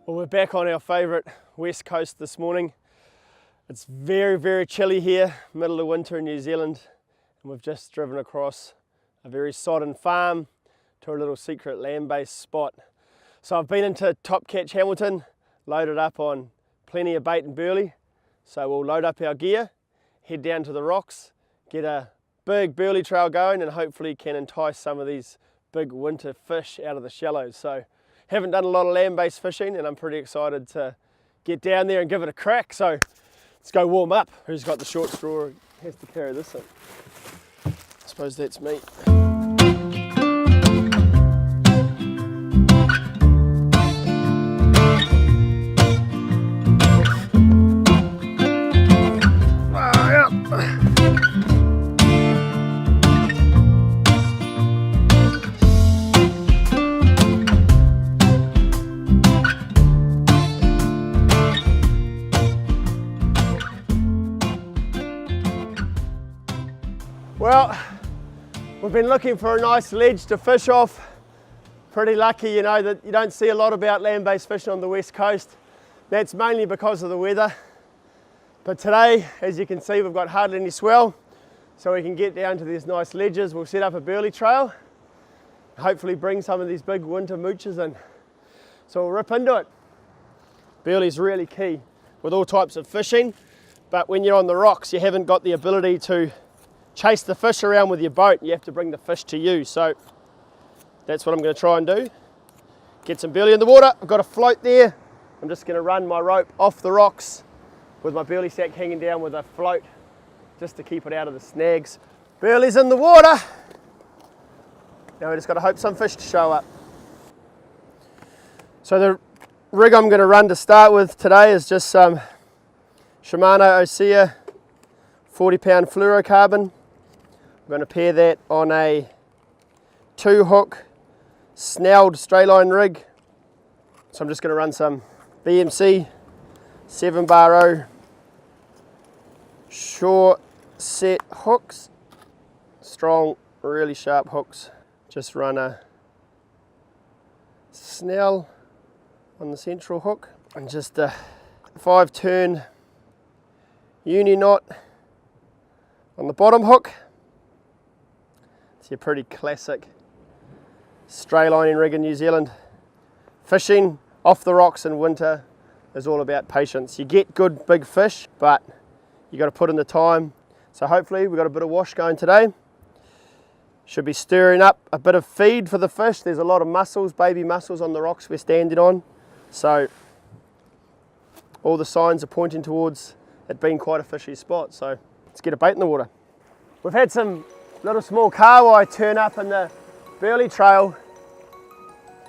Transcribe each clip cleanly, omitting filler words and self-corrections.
Well, we're back on our favourite west coast this morning. It's very, very chilly here, middle of winter in New Zealand, and we've just driven across a very sodden farm to a little secret land-based spot. So I've been into Top Catch Hamilton, loaded up on plenty of bait and burley. So we'll load up our gear, head down to the rocks, get a big burley trail going, and hopefully can entice some of these big winter fish out of the shallows. So haven't done a lot of land-based fishing, and I'm pretty excited to get down there and give it a crack. So let's go warm up. Who's got the short straw has to carry this in? I suppose that's me. Well, we've been looking for a nice ledge to fish off. Pretty lucky, you know, that you don't see a lot about land-based fishing on the west coast. That's mainly because of the weather. But today, as you can see, we've got hardly any swell, so we can get down to these nice ledges. We'll set up a burley trail, hopefully bring some of these big winter mooches in. So we'll rip into it. Burley's really key with all types of fishing, but when you're on the rocks, you haven't got the ability to chase the fish around with your boat. You have to bring the fish to you. So that's what I'm going to try and do. Get some burley in the water. I've got a float there. I'm just going to run my rope off the rocks with my burley sack hanging down with a float just to keep it out of the snags. Burley's in the water. Now we just got to hope some fish to show up. So the rig I'm going to run to start with today is just some Shimano Osea 40-pound fluorocarbon. I'm going to pair that on a 2-hook snelled straight-line rig. So I'm just going to run some BMC 7-bar shore set hooks. Strong, really sharp hooks. Just run a snell on the central hook and just a 5-turn uni knot on the bottom hook. It's your pretty classic stray lining rig in New Zealand. Fishing off the rocks in winter is all about patience. You get good big fish, but you got to put in the time. So hopefully we've got a bit of wash going today. Should be stirring up a bit of feed for the fish. There's a lot of mussels, baby mussels on the rocks we're standing on. So all the signs are pointing towards it being quite a fishy spot. So let's get a bait in the water. We've had some little small kahawai turn up in the burley trail.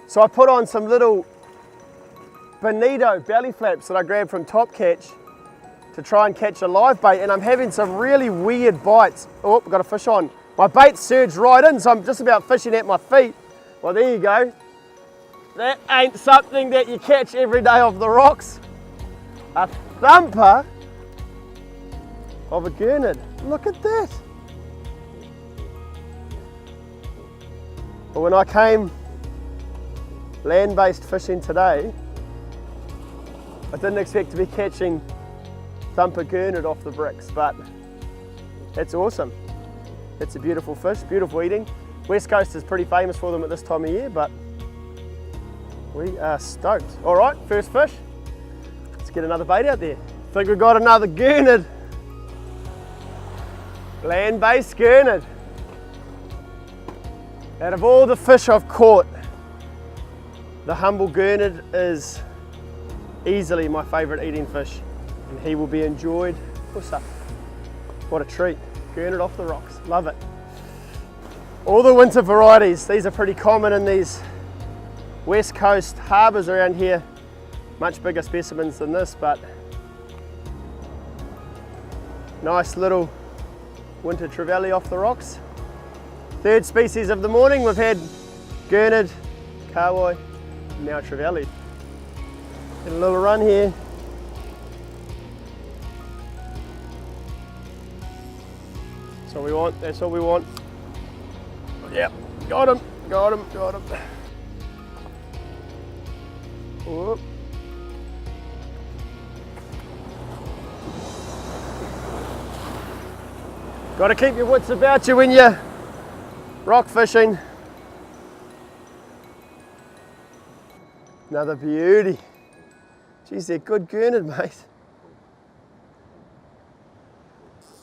So I put on some little bonito belly flaps that I grabbed from Top Catch to try and catch a live bait, and I'm having some really weird bites. Oh, I've got a fish on. My bait surged right in, so I'm just about fishing at my feet. Well, there you go. That ain't something that you catch every day off the rocks. A thumper of a gurnard. Look at that. But when I came land-based fishing today, I didn't expect to be catching thumper gurnard off the bricks, but that's awesome. It's a beautiful fish, beautiful eating. West Coast is pretty famous for them at this time of year, but we are stoked. All right, first fish. Let's get another bait out there. I think we've got another gurnard. Land-based gurnard. Out of all the fish I've caught, the humble gurnard is easily my favourite eating fish, and he will be enjoyed. What's up? What a treat. Gurnard off the rocks, love it. All the winter varieties, these are pretty common in these west coast harbours around here. Much bigger specimens than this, but nice little winter trevally off the rocks. Third species of the morning. We've had gurnard, kahawai, now trevally. Get a little run here. That's all we want, that's all we want. Yep, got him, got him, got him. Whoop. Got to keep your wits about you when you're rock fishing. Another beauty. Geez, they're good gurnard, mate.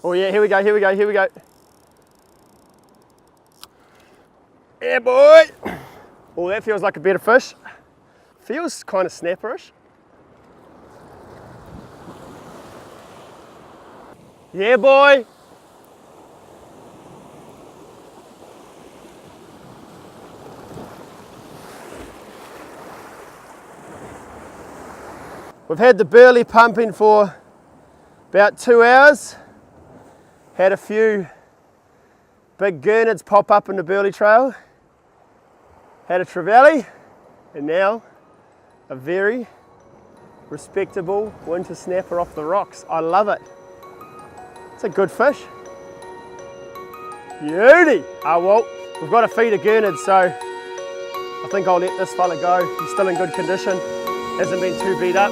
Oh yeah, here we go, here we go, here we go. Yeah, boy. Oh, that feels like a better fish. Feels kind of snapperish. Yeah, boy. We've had the burley pumping for about 2 hours. Had a few big gurnards pop up in the burley trail. Had a trevally, and now a very respectable winter snapper off the rocks. I love it. It's a good fish. Beauty! Oh well, we've got to feed a gurnard, so I think I'll let this fella go. He's still in good condition, hasn't been too beat up.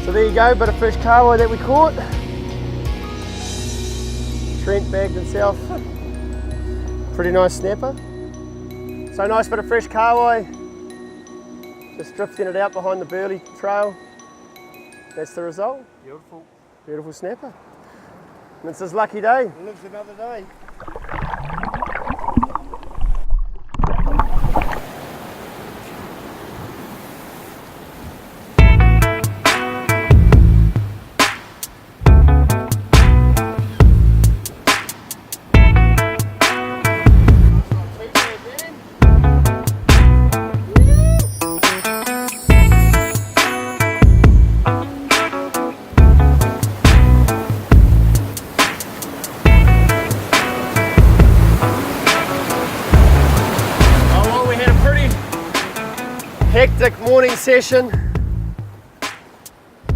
So there you go, bit of fresh carwai that we caught. Trent bagged himself. Pretty nice snapper. So nice bit of fresh carwai. Just drifting it out behind the burley trail. That's the result. Beautiful. Beautiful snapper. And it's his lucky day. Lives another day. Hectic morning session.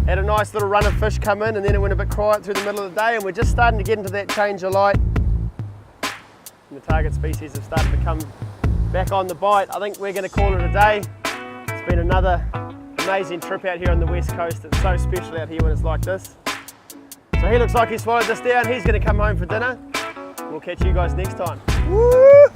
Had a nice little run of fish come in, and then it went a bit quiet through the middle of the day, and we're just starting to get into that change of light. And the target species have started to come back on the bite. I think we're going to call it a day. It's been another amazing trip out here on the west coast. It's so special out here when it's like this. So he looks like he swallowed this down. He's going to come home for dinner. We'll catch you guys next time. Woo!